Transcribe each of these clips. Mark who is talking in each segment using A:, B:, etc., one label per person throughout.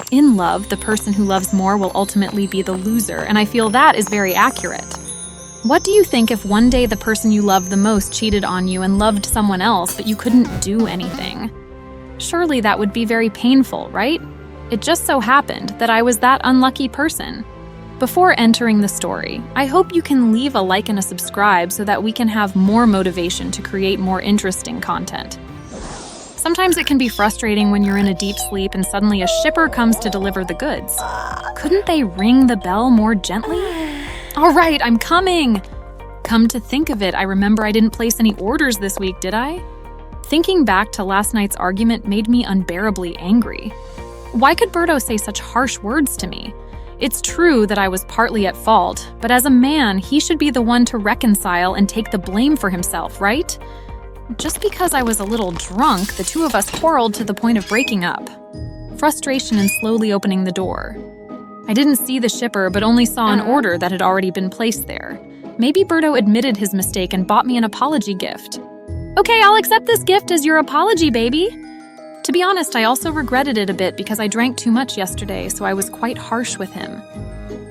A: In love, the person who loves more will ultimately be the loser, and I feel that is very accurate. What do you think if one day the person you love the most cheated on you and loved someone else, but you couldn't do anything? Surely that would be very painful, right? It just so happened that I was that unlucky person. Before entering the story, I hope you can leave a like and a subscribe so that we can have more motivation to create more interesting content. Sometimes it can be frustrating when you're in a deep sleep and suddenly a shipper comes to deliver the goods. Couldn't they ring the bell more gently? All right, I'm coming! Come to think of it, I remember I didn't place any orders this week, did I? Thinking back to last night's argument made me unbearably angry. Why could Berto say such harsh words to me? It's true that I was partly at fault, but as a man, he should be the one to reconcile and take the blame for himself, right? Just because I was a little drunk, the two of us quarreled to the point of breaking up. Frustration in slowly opening the door. I didn't see the shipper, but only saw an order that had already been placed there. Maybe Berto admitted his mistake and bought me an apology gift. Okay, I'll accept this gift as your apology, baby. To be honest, I also regretted it a bit because I drank too much yesterday, so I was quite harsh with him.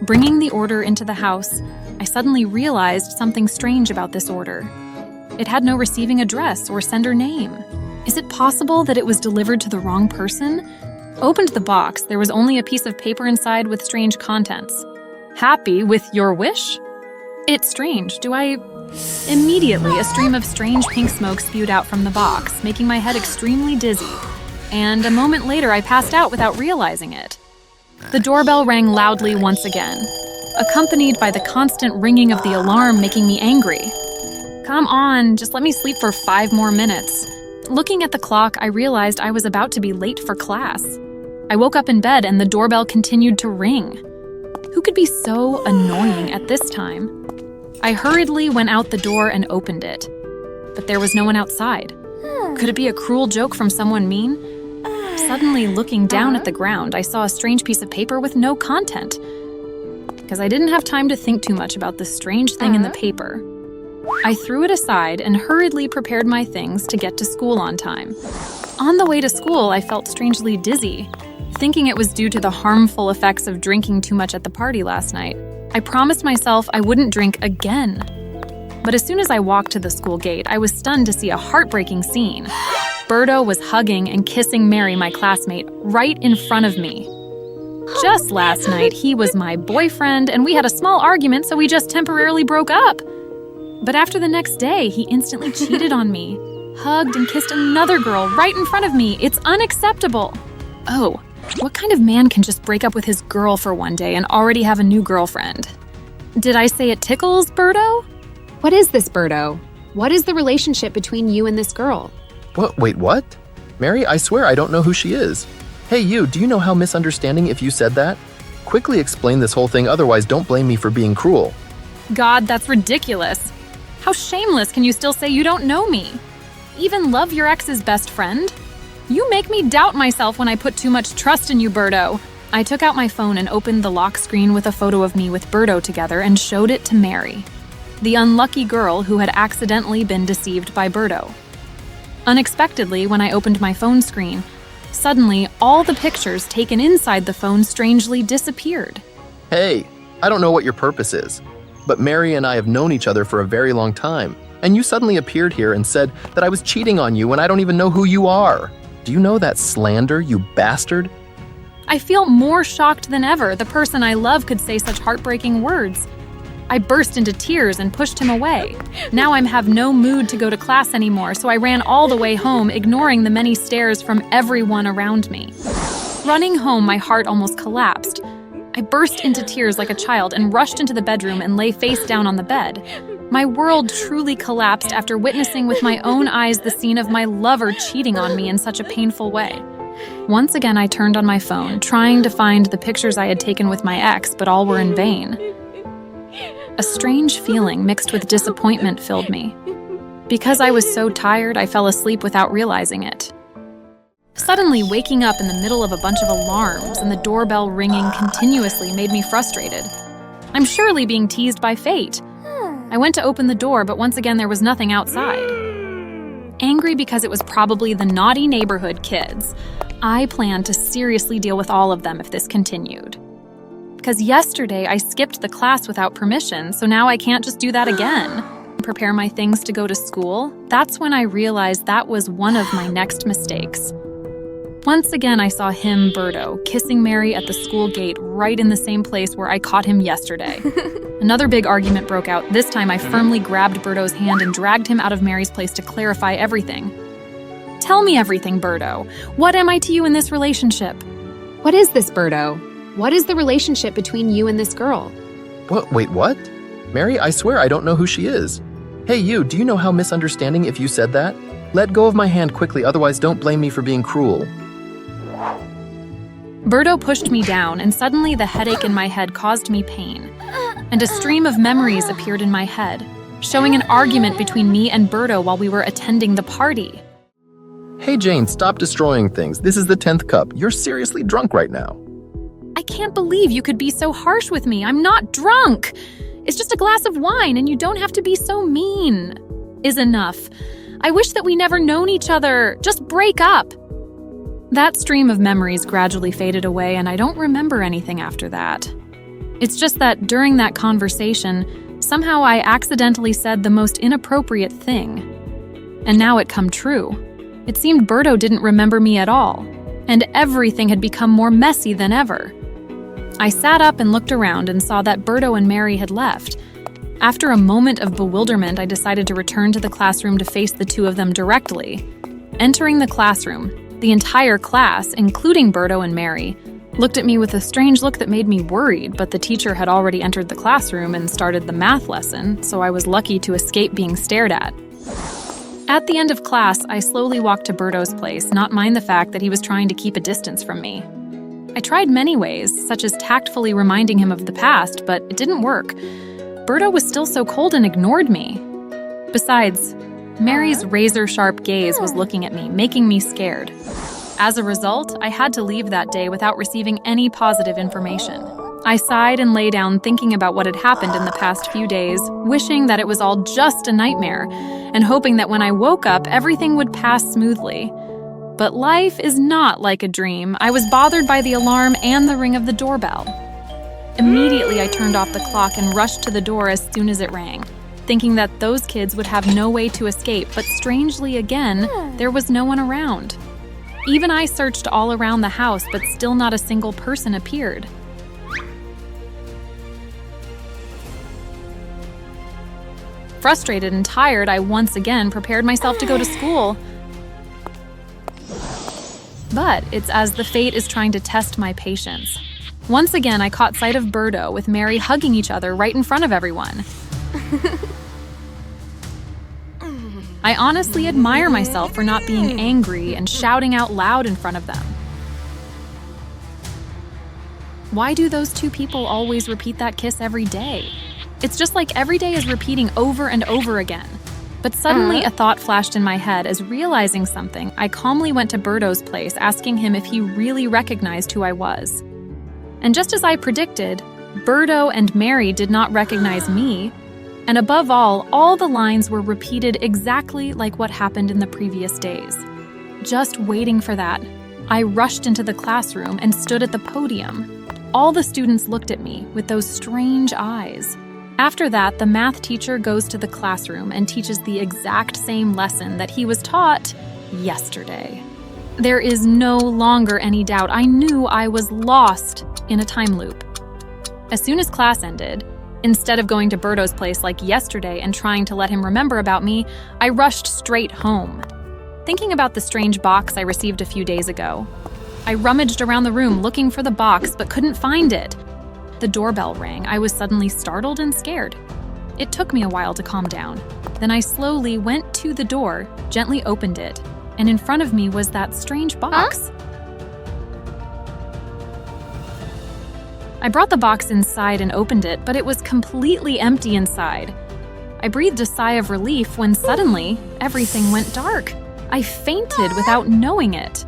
A: Bringing the order into the house, I suddenly realized something strange about this order. It had no receiving address or sender name. Is it possible that it was delivered to the wrong person? Opened the box, there was only a piece of paper inside with strange contents. Happy with your wish? It's strange. Immediately, a stream of strange pink smoke spewed out from the box, making my head extremely dizzy. And a moment later, I passed out without realizing it. The doorbell rang loudly once again, accompanied by the constant ringing of the alarm, making me angry. Come on, just let me sleep for 5 more minutes. Looking at the clock, I realized I was about to be late for class. I woke up in bed and the doorbell continued to ring. Who could be so annoying at this time? I hurriedly went out the door and opened it, but there was no one outside. Could it be a cruel joke from someone mean? Suddenly, looking down at the ground, I saw a strange piece of paper with no content. Because I didn't have time to think too much about this strange thing in the paper. I threw it aside and hurriedly prepared my things to get to school on time. On the way to school, I felt strangely dizzy, thinking it was due to the harmful effects of drinking too much at the party last night. I promised myself I wouldn't drink again. But as soon as I walked to the school gate, I was stunned to see a heartbreaking scene. Berto was hugging and kissing Mary, my classmate, right in front of me. Just last night, he was my boyfriend, and we had a small argument, so we just temporarily broke up. But after the next day, he instantly cheated on me, hugged and kissed another girl right in front of me. It's unacceptable. Oh, what kind of man can just break up with his girl for one day and already have a new girlfriend? Did I say it tickles, Berto?
B: What is this, Berto? What is the relationship between you and this girl?
C: What? Wait, what? Mary, I swear I don't know who she is. Hey, you, do you know how misunderstanding if you said that? Quickly explain this whole thing, otherwise don't blame me for being cruel.
A: God, that's ridiculous. How shameless can you still say you don't know me? Even love your ex's best friend? You make me doubt myself when I put too much trust in you, Berto. I took out my phone and opened the lock screen with a photo of me with Berto together and showed it to Mary, the unlucky girl who had accidentally been deceived by Berto. Unexpectedly, when I opened my phone screen, suddenly all the pictures taken inside the phone strangely disappeared.
C: Hey, I don't know what your purpose is, but Mary and I have known each other for a very long time, and you suddenly appeared here and said that I was cheating on you when I don't even know who you are. Do you know that slander, you bastard?
A: I feel more shocked than ever the person I love could say such heartbreaking words. I burst into tears and pushed him away. Now I have no mood to go to class anymore, so I ran all the way home, ignoring the many stares from everyone around me. Running home, my heart almost collapsed. I burst into tears like a child and rushed into the bedroom and lay face down on the bed. My world truly collapsed after witnessing with my own eyes the scene of my lover cheating on me in such a painful way. Once again, I turned on my phone, trying to find the pictures I had taken with my ex, but all were in vain. A strange feeling mixed with disappointment filled me. Because I was so tired, I fell asleep without realizing it. Suddenly, waking up in the middle of a bunch of alarms and the doorbell ringing continuously made me frustrated. I'm surely being teased by fate. I went to open the door, but once again there was nothing outside. angry because it was probably the naughty neighborhood kids. I plan to seriously deal with all of them if this continued. Because yesterday I skipped the class without permission, so now I can't just do that again. Prepare my things to go to school. That's when I realized that was one of my next mistakes. Once again, I saw him, Berto, kissing Mary at the school gate right in the same place where I caught him yesterday. Another big argument broke out. This time I firmly grabbed Berto's hand and dragged him out of Mary's place to clarify everything. Tell me everything, Berto. What am I to you in this relationship?
B: What is this, Berto? What is the relationship between you and this girl?
C: What? Wait, what? Mary, I swear I don't know who she is. Hey, you, do you know how misunderstanding if you said that? Let go of my hand quickly, otherwise don't blame me for being cruel.
A: Berto pushed me down, and suddenly the headache in my head caused me pain. And a stream of memories appeared in my head, showing an argument between me and Berto while we were attending the party.
C: Hey, Jane, stop destroying things. This is the 10th cup. You're seriously drunk right now.
A: I can't believe you could be so harsh with me. I'm not drunk. It's just a glass of wine, and you don't have to be so mean. Is enough. I wish that we never known each other. Just break up. That stream of memories gradually faded away, and I don't remember anything after that. It's just that during that conversation, somehow I accidentally said the most inappropriate thing. And now it come true. It seemed Berto didn't remember me at all, and everything had become more messy than ever. I sat up and looked around and saw that Berto and Mary had left. After a moment of bewilderment, I decided to return to the classroom to face the two of them directly. Entering the classroom, the entire class, including Berto and Mary, looked at me with a strange look that made me worried, but the teacher had already entered the classroom and started the math lesson, so I was lucky to escape being stared at. At the end of class, I slowly walked to Berto's place, not mind the fact that he was trying to keep a distance from me. I tried many ways, such as tactfully reminding him of the past, but it didn't work. Berto was still so cold and ignored me. Besides, Mary's razor-sharp gaze was looking at me, making me scared. As a result, I had to leave that day without receiving any positive information. I sighed and lay down thinking about what had happened in the past few days, wishing that it was all just a nightmare, and hoping that when I woke up, everything would pass smoothly. But life is not like a dream. I was bothered by the alarm and the ring of the doorbell. Immediately, I turned off the clock and rushed to the door as soon as it rang, thinking that those kids would have no way to escape, but strangely again, there was no one around. Even I searched all around the house, but still not a single person appeared. Frustrated and tired, I once again prepared myself to go to school. But it's as the fate is trying to test my patience. Once again, I caught sight of Berto with Mary hugging each other right in front of everyone. I honestly admire myself for not being angry and shouting out loud in front of them. Why do those two people always repeat that kiss every day? It's just like every day is repeating over and over again. But suddenly a thought flashed in my head as realizing something, I calmly went to Berto's place asking him if he really recognized who I was. And just as I predicted, Berto and Mary did not recognize me. And above all the lines were repeated exactly like what happened in the previous days. Just waiting for that, I rushed into the classroom and stood at the podium. All the students looked at me with those strange eyes. After that, the math teacher goes to the classroom and teaches the exact same lesson that he was taught yesterday. There is no longer any doubt. I knew I was lost in a time loop. As soon as class ended, instead of going to Berto's place like yesterday and trying to let him remember about me, I rushed straight home. Thinking about the strange box I received a few days ago, I rummaged around the room looking for the box but couldn't find it. The doorbell rang. I was suddenly startled and scared. It took me a while to calm down. Then I slowly went to the door, gently opened it, and in front of me was that strange box. I brought the box inside and opened it, but it was completely empty inside. I breathed a sigh of relief when suddenly everything went dark. I fainted without knowing it.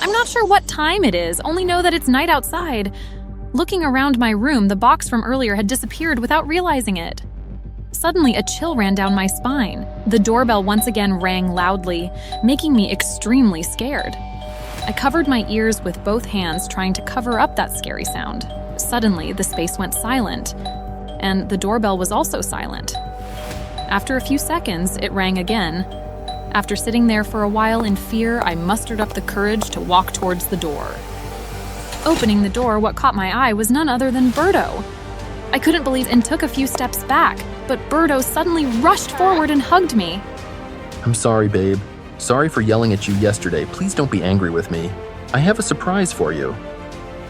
A: I'm not sure what time it is, only know that it's night outside. Looking around my room, the box from earlier had disappeared without realizing it. Suddenly, a chill ran down my spine. The doorbell once again rang loudly, making me extremely scared. I covered my ears with both hands, trying to cover up that scary sound. Suddenly, the space went silent, and the doorbell was also silent. After a few seconds, it rang again. After sitting there for a while in fear, I mustered up the courage to walk towards the door. Opening the door, what caught my eye was none other than Birdo. I couldn't believe and took a few steps back, but Birdo suddenly rushed forward and hugged me.
C: I'm sorry, babe. Sorry for yelling at you yesterday. Please don't be angry with me. I have a surprise for you.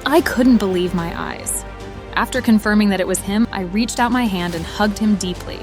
A: I couldn't believe my eyes. After confirming that it was him, I reached out my hand and hugged him deeply.